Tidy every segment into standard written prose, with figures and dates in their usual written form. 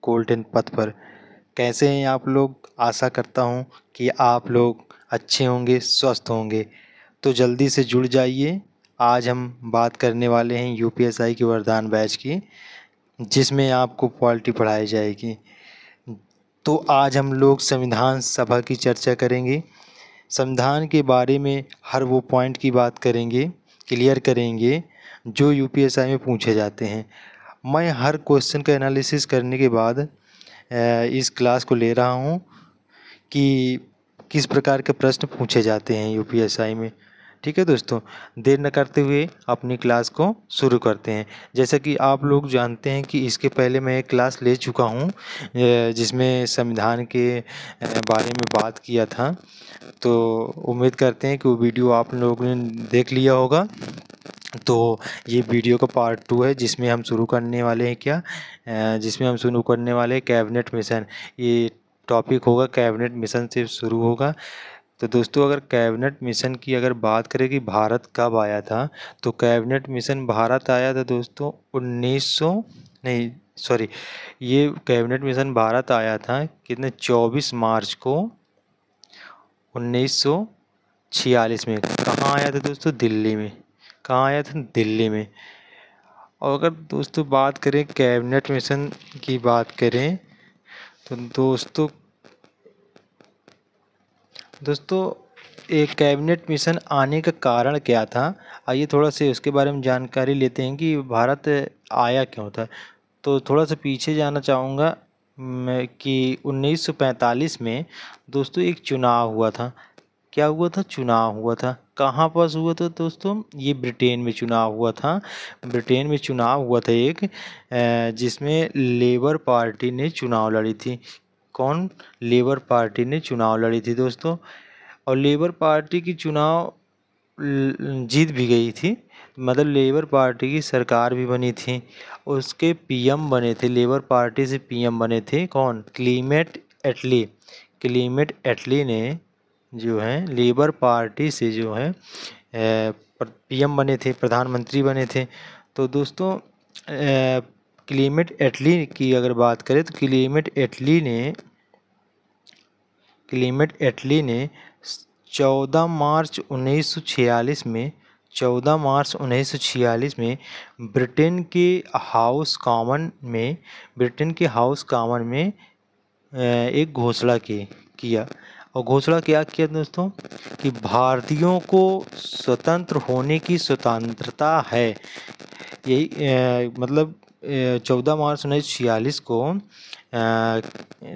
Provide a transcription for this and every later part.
Golden पथ पर। कैसे हैं आप लोग? आशा करता हूं कि आप लोग अच्छे होंगे, स्वस्थ होंगे। तो जल्दी से जुड़ जाइए। आज हम बात करने वाले हैं यूपीएसआई के वरदान बैच की, जिसमें आपको पॉलिटी पढ़ाई जाएगी। तो आज हम लोग संविधान सभा की चर्चा करेंगे। संविधान के बारे में हर वो पॉइंट की बात करेंगे, क्लियर करेंगे जो यूपीएसआई में पूछे जाते हैं। मैं हर क्वेश्चन का एनालिसिस करने के बाद इस क्लास को ले रहा हूँ कि किस प्रकार के प्रश्न पूछे जाते हैं यूपीएसआई में। ठीक है दोस्तों, देर न करते हुए अपनी क्लास को शुरू करते हैं। जैसा कि आप लोग जानते हैं कि इसके पहले मैं एक क्लास ले चुका हूँ जिसमें संविधान के बारे में बात किया था। तो उम्मीद करते हैं कि वो वीडियो आप लोगों ने देख लिया होगा। तो ये वीडियो का पार्ट 2 है, जिसमें हम शुरू करने वाले हैं कैबिनेट मिशन। ये टॉपिक होगा कैबिनेट मिशन से शुरू होगा। तो दोस्तों, अगर कैबिनेट मिशन की अगर बात करें कि भारत कब आया था, तो कैबिनेट मिशन भारत आया था दोस्तों ये कैबिनेट मिशन भारत आया था कितने 24 मार्च को 1946 में। कहाँ आया था दोस्तों? दिल्ली में। कहाँ आया था? दिल्ली में। और अगर दोस्तों बात करें कैबिनेट मिशन की बात करें तो दोस्तों एक कैबिनेट मिशन आने का कारण क्या था, आइए थोड़ा सा उसके बारे में जानकारी लेते हैं कि भारत आया क्यों था। तो थोड़ा सा पीछे जाना चाहूँगा मैं कि 1945 में दोस्तों एक चुनाव हुआ था। क्या हुआ था? चुनाव हुआ था। कहाँ पास हुआ था दोस्तों? ये ब्रिटेन में चुनाव हुआ था। ब्रिटेन में चुनाव हुआ था एक जिसमें लेबर पार्टी ने चुनाव लड़ी थी। कौन? लेबर पार्टी ने चुनाव लड़ी थी दोस्तों। और लेबर पार्टी की चुनाव जीत भी गई थी। मतलब लेबर पार्टी की सरकार भी बनी थी। उसके पीएम बने थे, लेबर पार्टी से पीएम बने थे कौन? क्लीमेट एटली। क्लीमेट एटली ने जो है लेबर पार्टी से जो है पीएम बने थे, प्रधानमंत्री बने थे। तो दोस्तों क्लीमेट एटली की अगर बात करें तो क्लीमेट एटली ने 14 मार्च 1946 में ब्रिटेन के हाउस कॉमन में एक घोषणा किया। और घोषणा क्या किया दोस्तों? कि भारतीयों को स्वतंत्र होने की स्वतंत्रता है। यही मतलब 14 मार्च 1946 को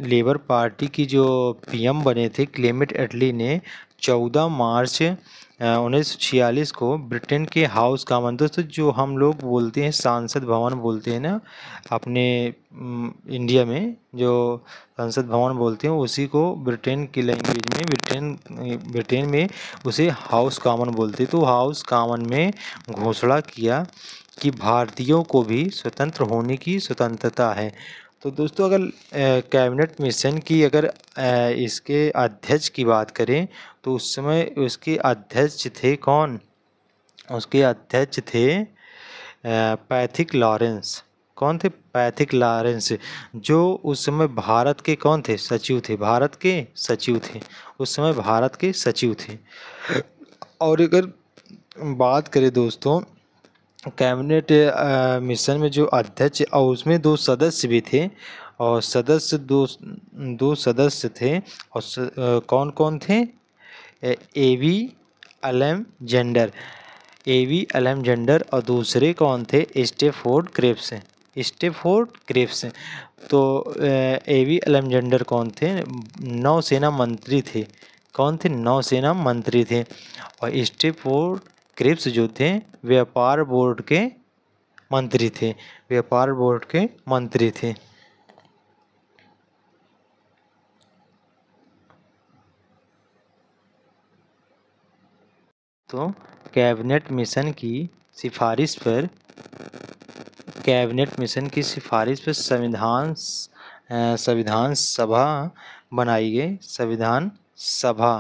लेबर पार्टी की जो पीएम बने थे क्लेमेंट एटली ने 14 मार्च 1946 को ब्रिटेन के हाउस कॉमन, दोस्तों जो हम लोग बोलते हैं संसद भवन बोलते हैं ना अपने इंडिया में, जो संसद भवन बोलते हैं उसी को ब्रिटेन की लैंग्वेज में ब्रिटेन में उसे हाउस कॉमन बोलते हैं। तो हाउस कॉमन में घोषणा किया कि भारतीयों को भी स्वतंत्र होने की स्वतंत्रता है। तो दोस्तों अगर कैबिनेट मिशन की अगर इसके अध्यक्ष की बात करें तो उस समय उसके अध्यक्ष थे कौन? उसके अध्यक्ष थे पैथिक लॉरेंस। कौन थे? पैथिक लॉरेंस, जो उस समय भारत के कौन थे? सचिव थे। भारत के सचिव थे, उस समय भारत के सचिव थे। और अगर बात करें दोस्तों कैबिनेट मिशन में जो अध्यक्ष और उसमें 2 सदस्य भी थे, और सदस्य दो सदस्य थे। और कौन कौन थे? एवी अलेक्जेंडर और दूसरे कौन थे? Stafford Cripps. तो एवी अलेक्जेंडर कौन थे? नौसेना मंत्री थे। कौन थे? नौसेना मंत्री थे। और स्टैफोर्ड क्रिप्स जो थे व्यापार बोर्ड के मंत्री थे। तो कैबिनेट मिशन की सिफारिश पर संविधान सभा बनाई गई। संविधान सभा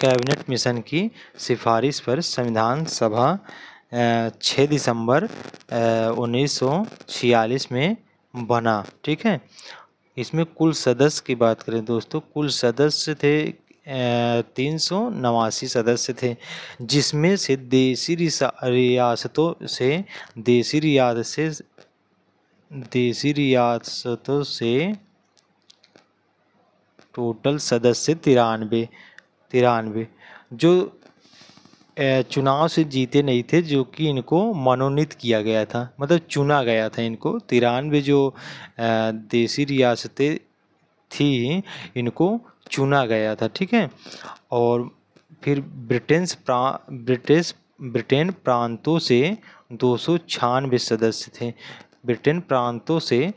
कैबिनेट मिशन की सिफारिश पर संविधान सभा 6 दिसंबर 1946 में बना। ठीक है, इसमें कुल सदस्य की बात करें दोस्तों, कुल सदस्य थे 389 सदस्य थे, जिसमें से देसी रियासतों से टोटल सदस्य 93 जो चुनाव से जीते नहीं थे, जो कि इनको मनोनीत किया गया था, मतलब चुना गया था इनको। 93 जो देसी रियासतें थी, इनको चुना गया था। ठीक है, और फिर ब्रिटेन प्रांतों से 296 सदस्य थे। ब्रिटेन प्रांतों से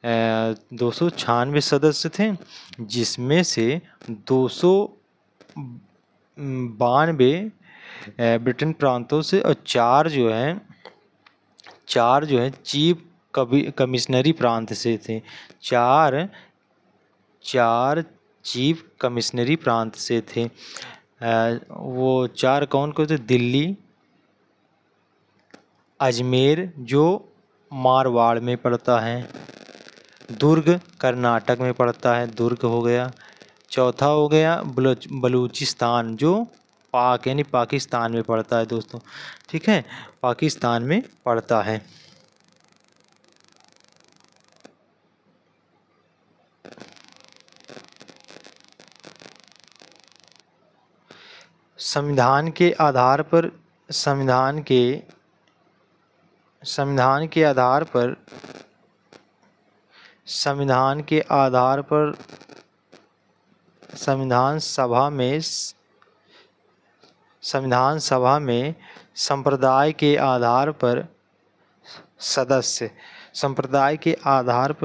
296 सदस्य थे, जिसमें से 292 ब्रिटेन प्रांतों से, और चार जो है चीफ कमिश्नरी प्रांत से थे। चार चीफ कमिश्नरी प्रांत से थे। वो चार कौन कौन थे? दिल्ली, अजमेर जो मारवाड़ में पड़ता है, दुर्ग कर्नाटक में पड़ता है, दुर्ग हो गया। चौथा हो गया बलूचिस्तान जो पाक यानी पाकिस्तान में पड़ता है दोस्तों। ठीक है, पाकिस्तान में पड़ता है। संविधान के आधार पर संविधान के आधार पर संविधान सभा में संप्रदाय के आधार पर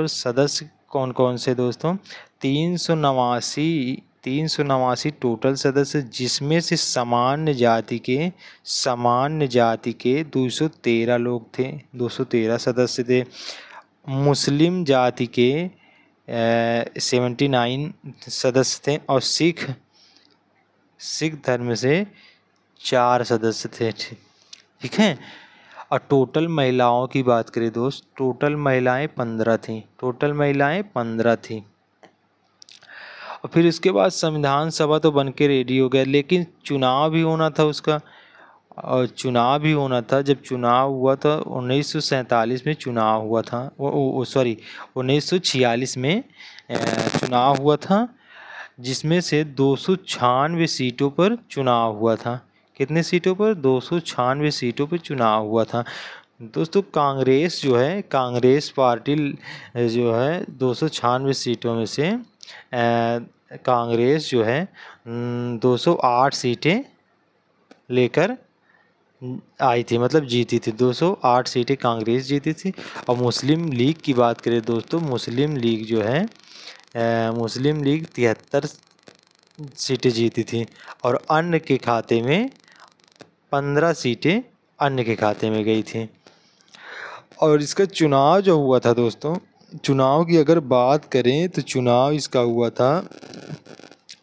सदस्य कौन कौन से दोस्तों? 389 टोटल सदस्य, जिसमें से सामान्य जाति के 213 लोग थे, 213 सदस्य थे। मुस्लिम जाति के 79 सदस्य थे, और सिख धर्म से 4 सदस्य थे। ठीक है, और टोटल महिलाओं की बात करें दोस्त, टोटल महिलाएं 15 थी। और फिर इसके बाद संविधान सभा तो बन के रेडी हो गया, लेकिन चुनाव भी होना था उसका। और चुनाव भी होना था, जब चुनाव हुआ था 1947 में चुनाव हुआ था, 1946 में चुनाव हुआ था, जिसमें से 296 सीटों पर चुनाव हुआ था। कितने सीटों पर? 296 सीटों पर चुनाव हुआ था दोस्तों। कांग्रेस पार्टी जो है 296 सीटों में से कांग्रेस जो है 208 सीटें लेकर आई थी, मतलब जीती थी। 208 सीटें कांग्रेस जीती थी। और मुस्लिम लीग की बात करें दोस्तों, मुस्लिम लीग जो है 73 सीटें जीती थी, और अन्य के खाते में 15 सीटें अन्य के खाते में गई थी। और इसका चुनाव जो हुआ था दोस्तों, चुनाव की अगर बात करें तो चुनाव इसका हुआ था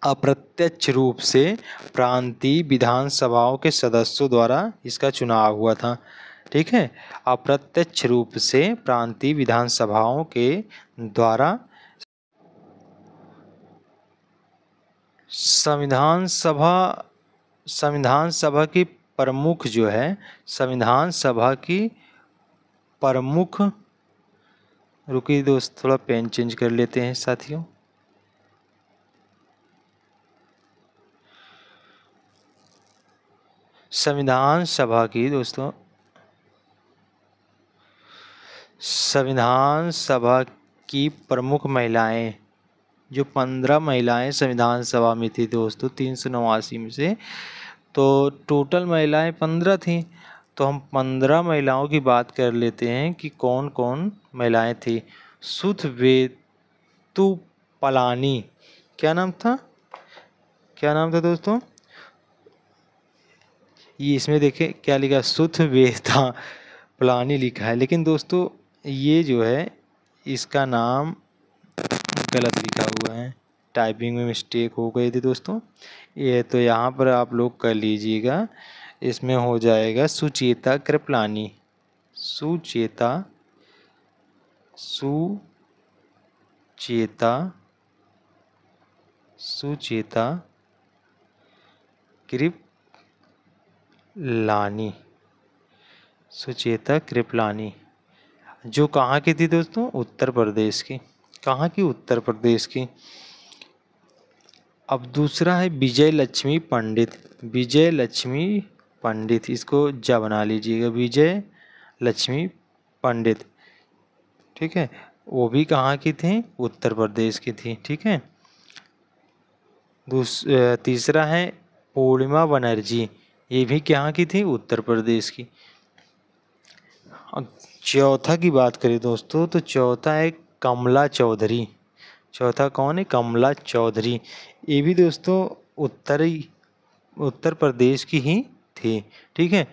अप्रत्यक्ष रूप से प्रांतीय विधानसभाओं के सदस्यों द्वारा इसका चुनाव हुआ था। ठीक है, अप्रत्यक्ष रूप से प्रांतीय विधानसभाओं के द्वारा संविधान सभा की प्रमुख जो है, संविधान सभा की प्रमुख, रुकिए दोस्त थोड़ा पेन चेंज कर लेते हैं साथियों। संविधान सभा की दोस्तों, संविधान सभा की प्रमुख महिलाएं, जो 15 महिलाएं संविधान सभा में थी दोस्तों 389 में से, तो टोटल महिलाएं 15 थीं। तो हम 15 महिलाओं की बात कर लेते हैं कि कौन कौन महिलाएं थी। सुधवेतु पलानी, क्या नाम था दोस्तों? ये इसमें देखें क्या लिखा, सुधवेता पलानी लिखा है, लेकिन दोस्तों ये जो है इसका नाम गलत लिखा हुआ है, टाइपिंग में मिस्टेक हो गई थी दोस्तों। ये तो यहाँ पर आप लोग कर लीजिएगा, इसमें हो जाएगा सुचेता कृपलानी, सुचेता सुचेता कृपलानी। सुचेता कृपलानी जो कहाँ की थी दोस्तों? उत्तर प्रदेश की। कहाँ की? उत्तर प्रदेश की। अब दूसरा है विजय लक्ष्मी पंडित। विजय लक्ष्मी पंडित, इसको जा बना लीजिएगा, विजय लक्ष्मी पंडित। ठीक है, वो भी कहाँ की थी? उत्तर प्रदेश की थी। ठीक है। तीसरा है पूर्णिमा बनर्जी, ये भी कहाँ की थी? उत्तर प्रदेश की। अब चौथा की बात करें दोस्तों, तो चौथा है कमला चौधरी। चौथा कौन है? कमला चौधरी। ये भी दोस्तों उत्तर प्रदेश की ही थी। ठीक है।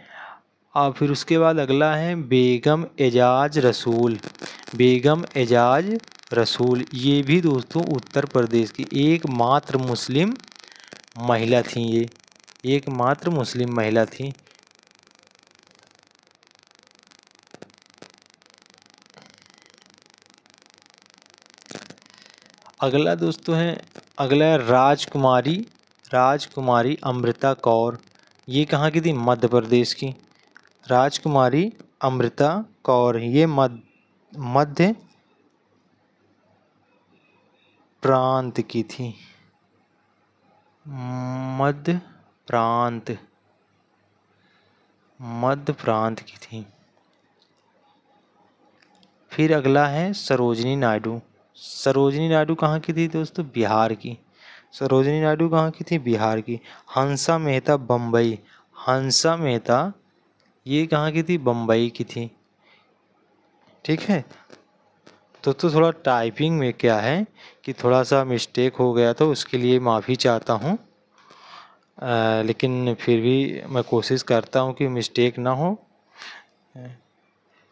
और फिर उसके बाद अगला है बेगम एजाज रसूल। बेगम एजाज रसूल, ये भी दोस्तों उत्तर प्रदेश की एकमात्र मुस्लिम महिला थी। ये एकमात्र मुस्लिम महिला थी। अगला दोस्तों है, अगला है राजकुमारी। राजकुमारी अमृता कौर, ये कहाँ की थी? मध्य प्रदेश की। राजकुमारी अमृता कौर, ये मध्य प्रांत की थी। मध्य प्रांत, मध्य प्रांत की थी। फिर अगला है सरोजिनी नायडू। सरोजिनी नायडू कहाँ की थी दोस्तों? बिहार की। सरोजिनी नायडू कहाँ की थी? बिहार की। हंसा मेहता बम्बई। हंसा मेहता ये कहाँ की थी? बम्बई की थी। ठीक है। तो थोड़ा टाइपिंग में क्या है कि थोड़ा सा मिस्टेक हो गया, तो उसके लिए माफ़ी चाहता हूँ। लेकिन फिर भी मैं कोशिश करता हूँ कि मिस्टेक ना हो,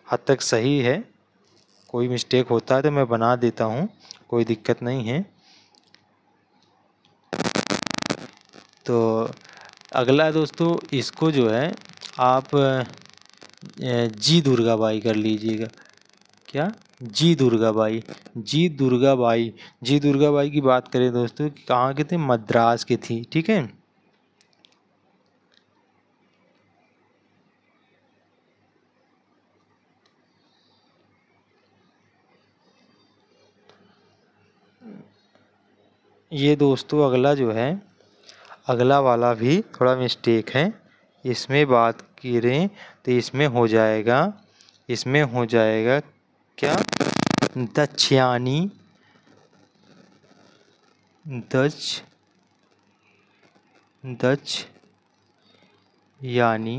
हद तक सही है। कोई मिस्टेक होता है तो मैं बना देता हूँ, कोई दिक्कत नहीं है। तो अगला दोस्तों, इसको जो है आप जी दुर्गाबाई कर लीजिएगा। क्या? जी दुर्गाबाई। जी दुर्गाबाई। जी दुर्गाबाई की बात करें दोस्तों, कहाँ की थी? मद्रास की थी। ठीक है। ये दोस्तों अगला जो है, अगला वाला भी थोड़ा मिस्टेक है। इसमें बात करें तो इसमें हो जाएगा, इसमें हो जाएगा क्या? दक्षयानी। दक्ष दक्ष यानी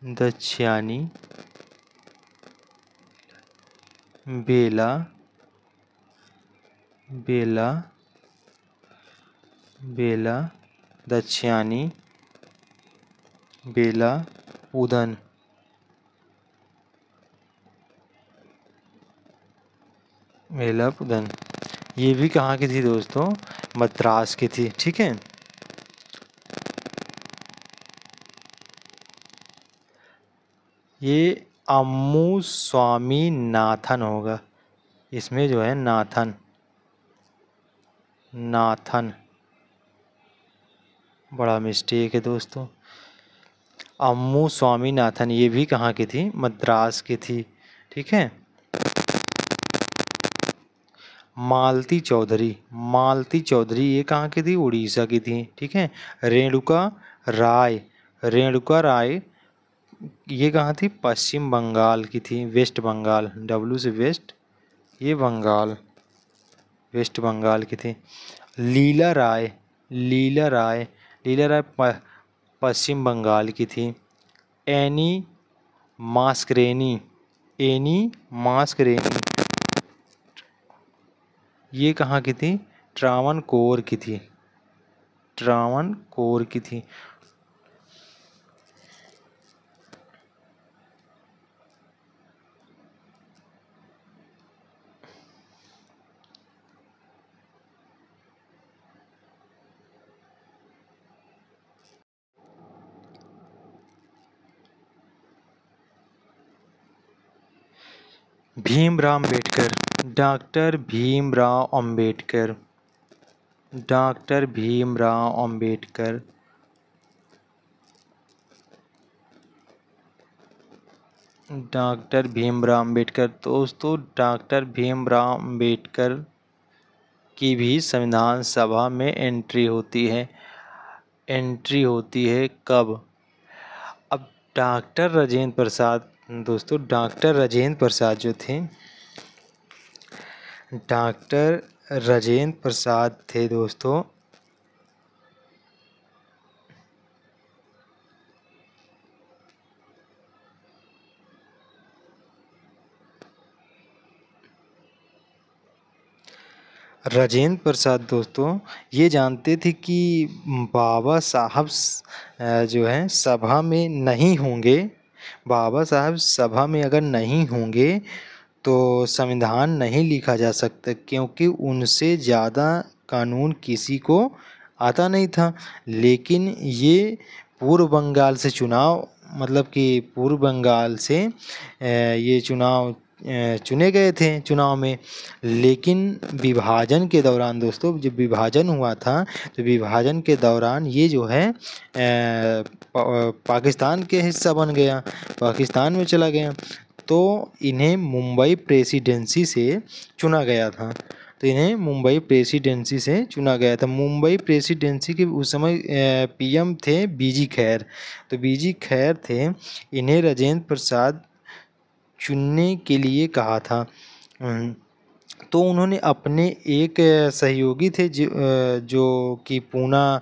दक्षयानी बेला बेला बेला दक्षयानी बेला उदन। बेला उदन, ये भी कहाँ की थी दोस्तों? मद्रास की थी। ठीक है। ये अम्मू स्वामी नाथन होगा। इसमें जो है नाथन, नाथन बड़ा मिस्टेक है दोस्तों। अम्मू स्वामीनाथन, ये भी कहाँ की थी? मद्रास की थी। ठीक है। मालती चौधरी। मालती चौधरी ये कहाँ की थी? उड़ीसा की थी। ठीक है। रेणुका राय। रेणुका राय ये कहाँ थी? पश्चिम बंगाल की थी। वेस्ट बंगाल, डब्ल्यू से वेस्ट, ये बंगाल, वेस्ट बंगाल की थी। लीला राय। लीला राय, लीला राय पश्चिम बंगाल की थी। एनी मास्करेनी। एनी मास्करेनी ये कहाँ की थी? ट्रावनकोर की थी। ट्रावनकोर की थी। Bhimrao Ambedkar, doctor Bhimrao Ambedkar, doctor Bhimrao Ambedkar. Doctor Bhimrao Ambedkar दोस्तों, डॉक्टर भीमराव अम्बेडकर की भी संविधान सभा में एंट्री होती है। एंट्री होती है कब? अब डॉक्टर राजेंद्र प्रसाद दोस्तों, डॉक्टर राजेंद्र प्रसाद जो थे, डॉक्टर राजेंद्र प्रसाद थे दोस्तों, राजेंद्र प्रसाद दोस्तों ये जानते थे कि बाबा साहब जो है सभा में नहीं होंगे, बाबा साहब सभा में अगर नहीं होंगे तो संविधान नहीं लिखा जा सकता, क्योंकि उनसे ज़्यादा कानून किसी को आता नहीं था। लेकिन ये पूर्व बंगाल से चुनाव, मतलब कि पूर्व बंगाल से ये चुनाव चुने गए थे चुनाव में। लेकिन विभाजन के दौरान दोस्तों, जब विभाजन हुआ था तो विभाजन के दौरान ये जो है पाकिस्तान के हिस्सा बन गया, पाकिस्तान में चला गया, तो इन्हें मुंबई प्रेसिडेंसी से चुना गया था। तो इन्हें मुंबई प्रेसिडेंसी से चुना गया था। मुंबई प्रेसिडेंसी के उस समय पीएम थे बीजी खैर। तो बीजी खैर थे, इन्हें राजेंद्र प्रसाद चुनने के लिए कहा था। तो उन्होंने अपने एक सहयोगी थे जो कि पूना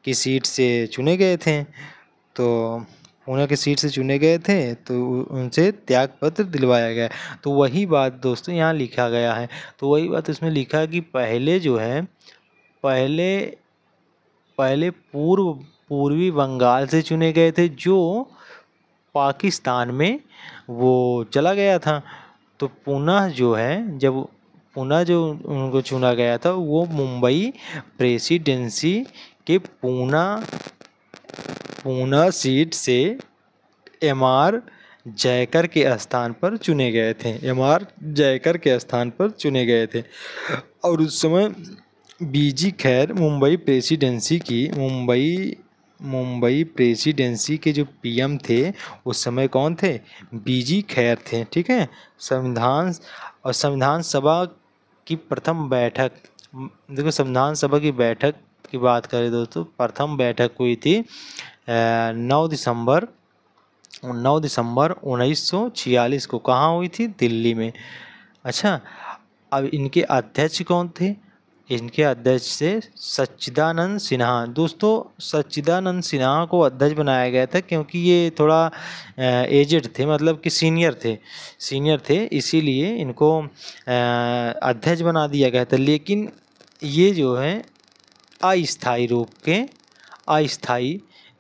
की सीट से चुने गए थे। तो पूना की सीट से चुने गए थे तो उनसे त्यागपत्र दिलवाया गया। तो वही बात दोस्तों यहाँ लिखा गया है। तो वही बात उसमें लिखा है कि पहले जो है, पहले पहले पूर्वी बंगाल से चुने गए थे, जो पाकिस्तान में वो चला गया था। तो पुनः जो है, जब पुनः जो उनको चुना गया था वो मुंबई प्रेसिडेंसी के पूना सीट से एमआर जयकर के स्थान पर चुने गए थे। एमआर जयकर के स्थान पर चुने गए थे। और उस समय बीजी खैर मुंबई प्रेसिडेंसी के जो पीएम थे उस समय कौन थे? बीजी खैर थे। ठीक है। संविधान सभा की प्रथम बैठक, देखो संविधान सभा की बैठक की बात करें दोस्तों, प्रथम बैठक हुई थी 9 दिसंबर 1946 को। कहाँ हुई थी? दिल्ली में। अच्छा, अब इनके अध्यक्ष कौन थे? इनके अध्यक्ष थे सच्चिदानंद सिन्हा। दोस्तों सच्चिदानंद सिन्हा को अध्यक्ष बनाया गया था क्योंकि ये थोड़ा एजेड थे, मतलब कि सीनियर थे, इसीलिए इनको अध्यक्ष बना दिया गया था। लेकिन ये जो है अस्थाई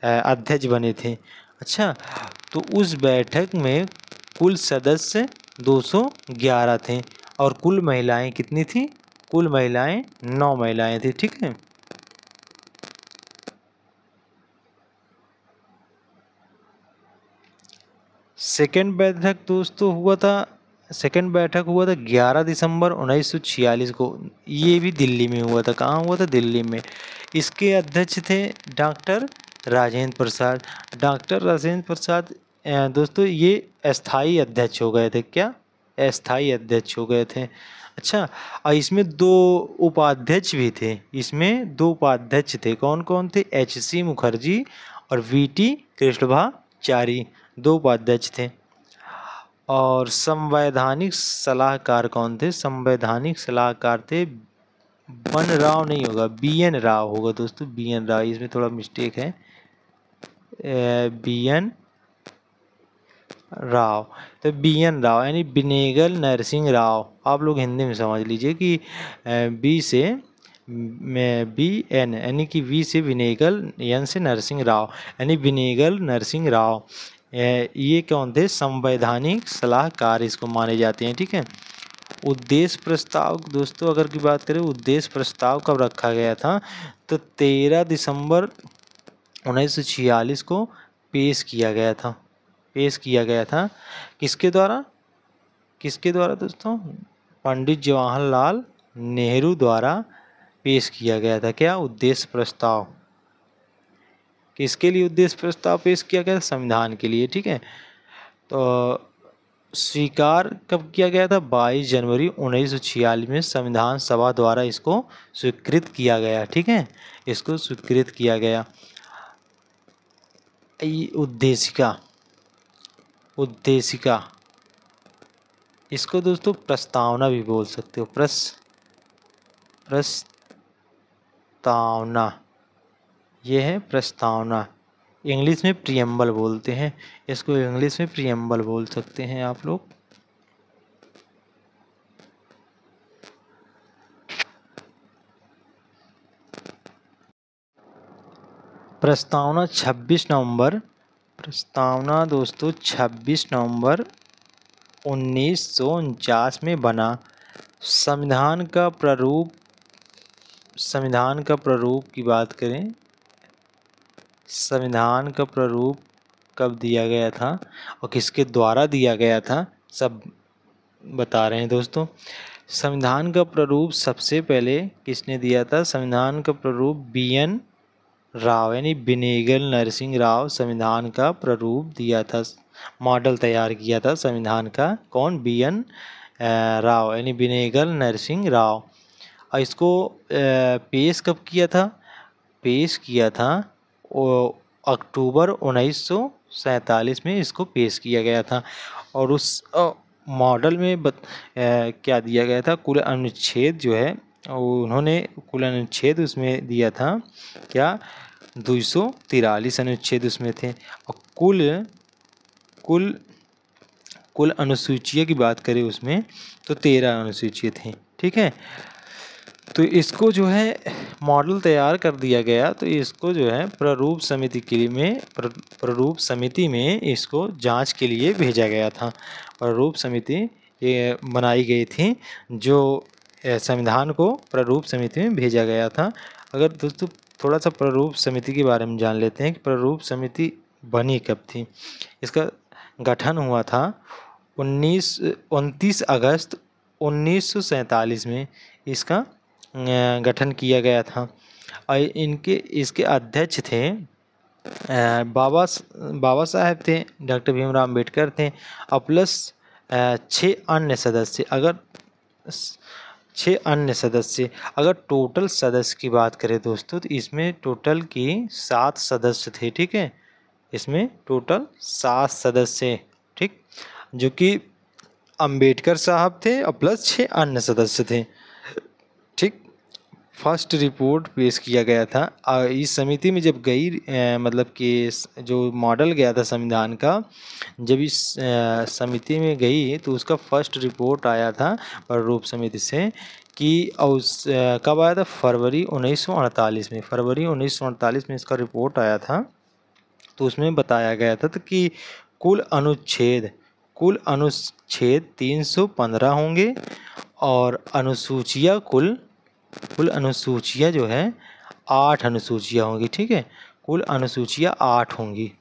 अध्यक्ष बने थे। अच्छा, तो उस बैठक में कुल सदस्य 211 थे और कुल महिलाएं कितनी थी? कुल महिलाएं 9 महिलाएं थी। ठीक है। सेकेंड बैठक दोस्तों हुआ था 11 दिसंबर 1946 को। ये भी दिल्ली में हुआ था। कहाँ हुआ था? दिल्ली में। इसके अध्यक्ष थे डॉक्टर राजेंद्र प्रसाद। डॉक्टर राजेंद्र प्रसाद दोस्तों ये अस्थाई अध्यक्ष हो गए थे। क्या? अस्थाई अध्यक्ष हो गए थे। अच्छा, और इसमें 2 उपाध्यक्ष भी थे। इसमें 2 उपाध्यक्ष थे। कौन कौन थे? HC मुखर्जी और VT कृष्णमाचारी, 2 उपाध्यक्ष थे। और संवैधानिक सलाहकार कौन थे? संवैधानिक सलाहकार थे बन राव नहीं होगा, BN राव होगा दोस्तों, BN राव। इसमें थोड़ा मिस्टेक है, BN राव। तो BN राव यानी बिनेगल नरसिंह राव। आप लोग हिंदी में समझ लीजिए कि B से BN यानी कि V से विनेगल, N से नरसिंह राव यानी बिनेगल नरसिंह राव। ये कौन थे? संवैधानिक सलाहकार इसको माने जाते हैं। ठीक है। उद्देश्य प्रस्ताव दोस्तों अगर की बात करें, उद्देश्य प्रस्ताव कब रखा गया था? तो 13 दिसंबर 1946 को पेश किया गया था। किसके द्वारा? किसके द्वारा दोस्तों? पंडित जवाहरलाल नेहरू द्वारा पेश किया गया था। क्या? उद्देश्य प्रस्ताव। किसके लिए उद्देश्य प्रस्ताव पेश किया गया? संविधान के लिए। ठीक है, तो स्वीकार कब किया गया था? 22 जनवरी 1946 में संविधान सभा द्वारा इसको स्वीकृत किया गया। ठीक है, इसको स्वीकृत किया गया। उद्देशिका, उद्देशिका, इसको दोस्तों प्रस्तावना भी बोल सकते हो। प्रस्तावना, ये है प्रस्तावना। इंग्लिश में प्रियम्बल बोलते हैं इसको, इंग्लिश में प्रियम्बल बोल सकते हैं आप लोग। प्रस्तावना 26 नवंबर, प्रस्तावना दोस्तों 26 नवंबर 1949 में बना। संविधान का प्रारूप, संविधान का प्रारूप की बात करें, संविधान का प्रारूप कब दिया गया था और किसके द्वारा दिया गया था, सब बता रहे हैं दोस्तों। संविधान का प्रारूप सबसे पहले किसने दिया था? संविधान का प्रारूप BN राव यानी बिनेगल नरसिंह राव संविधान का प्रारूप दिया था, मॉडल तैयार किया था संविधान का। कौन? BN राव यानी बिनेगल नरसिंह राव। और इसको पेश कब किया था? पेश किया था अक्टूबर 1947 में इसको पेश किया गया था। और उस मॉडल में क्या दिया गया था? कुल अनुच्छेद जो है उन्होंने कुल अनुच्छेद उसमें दिया था क्या? 243 अनुच्छेद उसमें थे। और कुल अनुसूचियाँ की बात करें उसमें तो 13 अनुसूचियाँ थी। ठीक है, तो इसको जो है मॉडल तैयार कर दिया गया, तो इसको जो है प्रारूप समिति के लिए में प्रारूप समिति में इसको जांच के लिए भेजा गया था। प्रारूप समिति ये बनाई गई थी जो संविधान को प्रारूप समिति में भेजा गया था। अगर दोस्तों थोड़ा सा प्रारूप समिति के बारे में जान लेते हैं कि प्रारूप समिति बनी कब थी। इसका गठन हुआ था 29 अगस्त 1947 में इसका गठन किया गया था। और इसके अध्यक्ष थे बाबा साहेब थे, डॉक्टर भीमराव अम्बेडकर थे और प्लस 6 अन्य सदस्य। अगर 6 अन्य सदस्य, अगर टोटल सदस्य की बात करें दोस्तों तो इसमें टोटल की 7 सदस्य थे। ठीक है, इसमें टोटल 7 सदस्य, ठीक, जो कि अंबेडकर साहब थे और प्लस 6 अन्य सदस्य थे। ठीक, फर्स्ट रिपोर्ट पेश किया गया था। इस समिति में जब गई मतलब कि जो मॉडल गया था संविधान का, जब इस समिति में गई तो उसका फर्स्ट रिपोर्ट आया था प्रारूप समिति से कि उस कब आया था? फरवरी 1948 में। फरवरी 1948 में इसका रिपोर्ट आया था। तो उसमें बताया गया था तो कि कुल अनुच्छेद 315 होंगे और अनुसूचियाँ कुल अनुसूचियाँ जो है 8 अनुसूचियाँ होंगी। ठीक है, कुल अनुसूचियाँ 8 होंगी।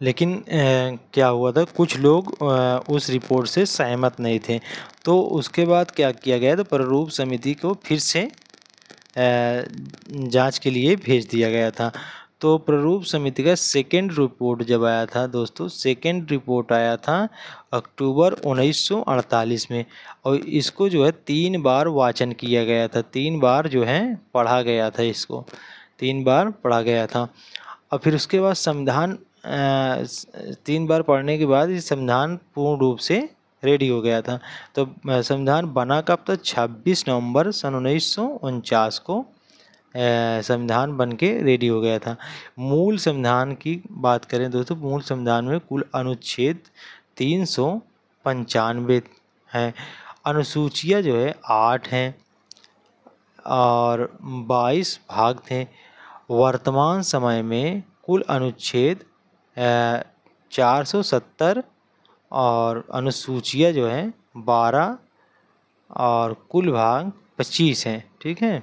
लेकिन क्या हुआ था, कुछ लोग उस रिपोर्ट से सहमत नहीं थे। तो उसके बाद क्या किया गया? तो प्रारूप समिति को फिर से जांच के लिए भेज दिया गया था। तो प्रारूप समिति का सेकेंड रिपोर्ट जब आया था दोस्तों, सेकेंड रिपोर्ट आया था अक्टूबर 1948 में। और इसको जो है 3 बार वाचन किया गया था, 3 बार जो है पढ़ा गया था, इसको 3 बार पढ़ा गया था। और फिर उसके बाद संविधान 3 बार पढ़ने के बाद ये संविधान पूर्ण रूप से रेडी हो गया था। तो संविधान बना कब था? 26 नवंबर सन 1949 को संविधान बन के रेडी हो गया था। मूल संविधान की बात करें दोस्तों, मूल संविधान में कुल अनुच्छेद 395 हैं, अनुसूचियाँ जो है 8 हैं और 22 भाग थे। वर्तमान समय में कुल अनुच्छेद 470 और अनुसूचियाँ जो हैं 12 और कुल भाग 25 हैं। ठीक है,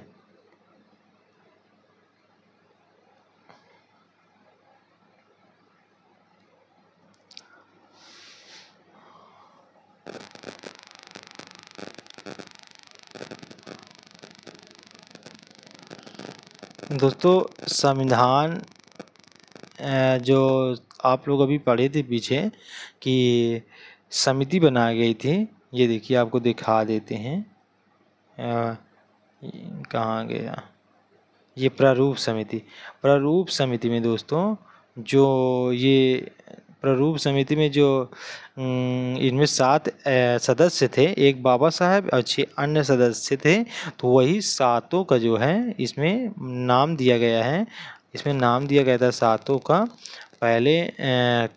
दोस्तों संविधान जो आप लोग अभी पढ़े थे पीछे कि समिति बनाई गई थी, ये देखिए आपको दिखा देते हैं। कहाँ गया ये प्रारूप समिति। प्रारूप समिति में दोस्तों जो ये प्रारूप समिति में जो इनमें 7 सदस्य थे, एक बाबा साहब और 6 अन्य सदस्य थे। तो वही सातों का जो है इसमें नाम दिया गया है। इसमें नाम दिया गया था सातों का। पहले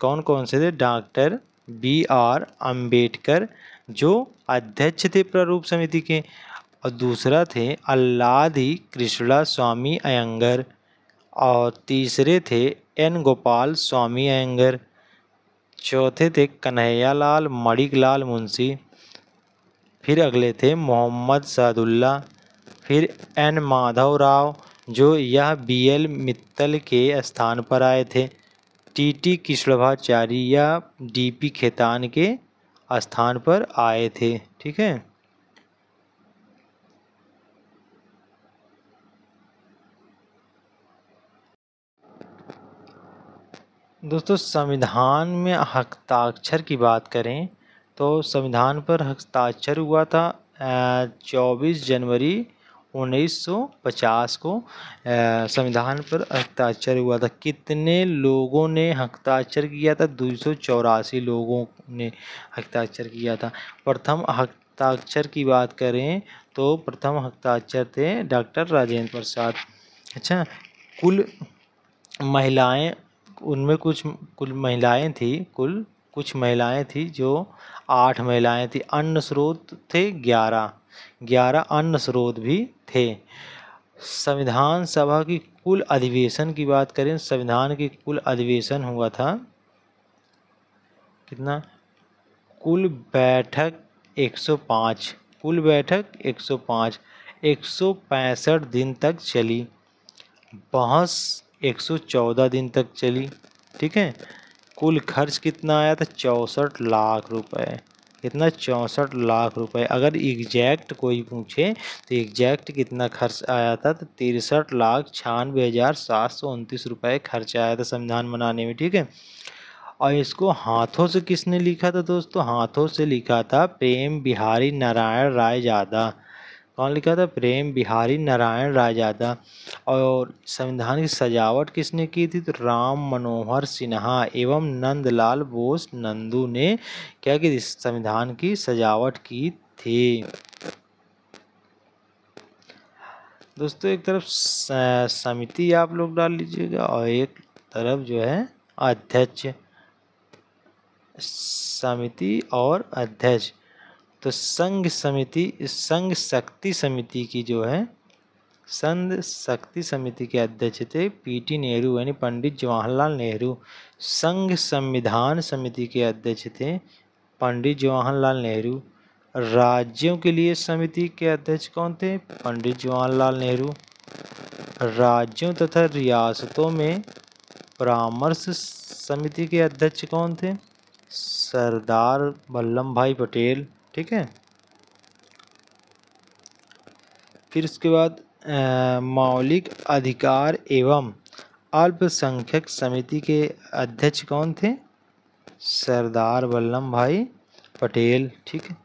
कौन कौन से थे? डॉक्टर BR अम्बेडकर जो अध्यक्ष थे प्रारूप समिति के, और दूसरा थे अल्लादी कृष्णा स्वामी अयंगर, और तीसरे थे N गोपाल स्वामी अयंगर, चौथे थे कन्हैयालाल मणिकलाल मुंशी, फिर अगले थे मोहम्मद सादुल्ला, फिर N माधव राव जो यह BL मित्तल के स्थान पर आए थे, TT कृष्णभाचारी या DP खेतान के स्थान पर आए थे। ठीक है। दोस्तों संविधान में हस्ताक्षर की बात करें तो संविधान पर हस्ताक्षर हुआ था 24 जनवरी 1950 को। संविधान पर हस्ताक्षर हुआ था। कितने लोगों ने हस्ताक्षर किया था? 284 लोगों ने हस्ताक्षर किया था। प्रथम हस्ताक्षर की बात करें तो प्रथम हस्ताक्षर थे डॉक्टर राजेंद्र प्रसाद। अच्छा, कुल महिलाएं उनमें कुल महिलाएं थी, कुछ महिलाएं थी जो 8 महिलाएं थी। अन्न स्रोत थे 11 अन्न स्रोत भी थे। संविधान सभा की कुल अधिवेशन की बात करें, संविधान की कुल अधिवेशन हुआ था कितना? कुल बैठक 105, कुल बैठक 105, 165 दिन तक चली। बहस 114 दिन तक चली। ठीक है। कुल खर्च कितना आया था? 64 लाख रुपए। कितना? 64 लाख रुपए। अगर एग्जैक्ट कोई पूछे तो एग्जैक्ट कितना खर्च आया था तो 63,96,729 रुपए खर्च आया था संविधान बनाने में। ठीक है। और इसको हाथों से किसने लिखा था दोस्तों? हाथों से लिखा था प्रेम बिहारी नारायण रायजादा। कौन लिखा था? प्रेम बिहारी नारायण रायजादा। और संविधान की सजावट किसने की थी? तो राम मनोहर सिन्हा एवं नंदलाल बोस नंदू ने क्या की? संविधान की सजावट की थी। दोस्तों एक तरफ समिति आप लोग डाल लीजिएगा और एक तरफ जो है अध्यक्ष। समिति और अध्यक्ष। तो संघ शक्ति समिति की जो है संघ शक्ति समिति के अध्यक्ष थे PT नेहरू यानी पंडित जवाहरलाल नेहरू। संघ संविधान समिति के अध्यक्ष थे पंडित जवाहरलाल नेहरू। राज्यों के लिए समिति के अध्यक्ष कौन थे? पंडित जवाहरलाल नेहरू। राज्यों तथा रियासतों में परामर्श समिति के अध्यक्ष कौन थे? सरदार वल्लभ भाई पटेल। ठीक है। फिर उसके बाद मौलिक अधिकार एवं अल्पसंख्यक समिति के अध्यक्ष कौन थे? सरदार वल्लभ भाई पटेल। ठीक है।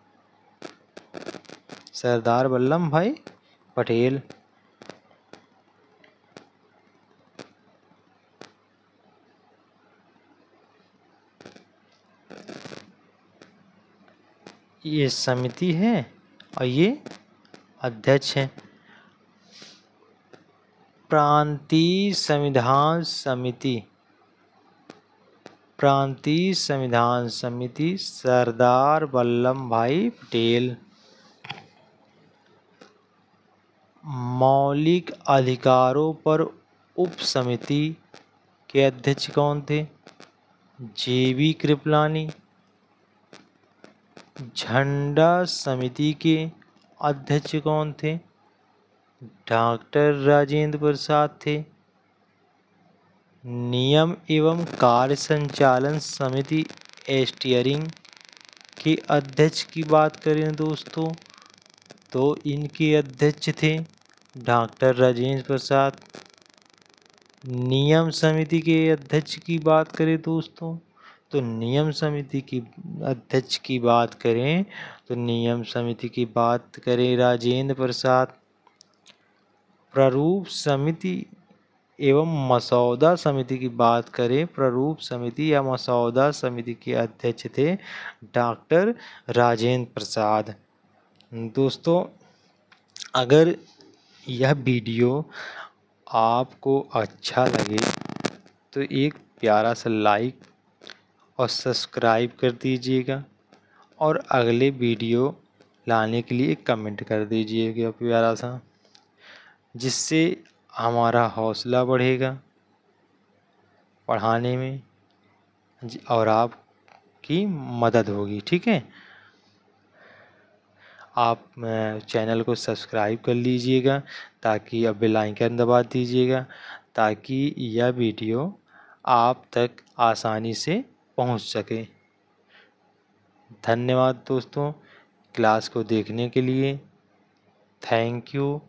सरदार वल्लभ भाई पटेल। ये समिति है और ये अध्यक्ष है। प्रांतीय संविधान समिति। प्रांतीय संविधान समिति सरदार वल्लभ भाई पटेल। मौलिक अधिकारों पर उप समिति के अध्यक्ष कौन थे? JB कृपलानी। झंडा समिति के अध्यक्ष कौन थे? डॉक्टर राजेंद्र प्रसाद थे। नियम एवं कार्य संचालन समिति स्टीयरिंग के अध्यक्ष की बात करें दोस्तों तो इनके अध्यक्ष थे डॉक्टर राजेंद्र प्रसाद। नियम समिति के अध्यक्ष की बात करें दोस्तों, तो नियम समिति की अध्यक्ष की बात करें तो नियम समिति की बात करें राजेंद्र प्रसाद। प्रारूप समिति एवं मसौदा समिति की बात करें, प्रारूप समिति या मसौदा समिति के अध्यक्ष थे डॉक्टर राजेंद्र प्रसाद। दोस्तों, अगर यह वीडियो आपको अच्छा लगे तो एक प्यारा सा लाइक और सब्सक्राइब कर दीजिएगा और अगले वीडियो लाने के लिए कमेंट कर दीजिएगा प्यारा सा, जिससे हमारा हौसला बढ़ेगा पढ़ाने में और आपकी मदद होगी। ठीक है, आप चैनल को सब्सक्राइब कर लीजिएगा ताकि अब बेल आइकन दबा दीजिएगा ताकि यह वीडियो आप तक आसानी से पहुंच सके। धन्यवाद दोस्तों, क्लास को देखने के लिए। Thank you.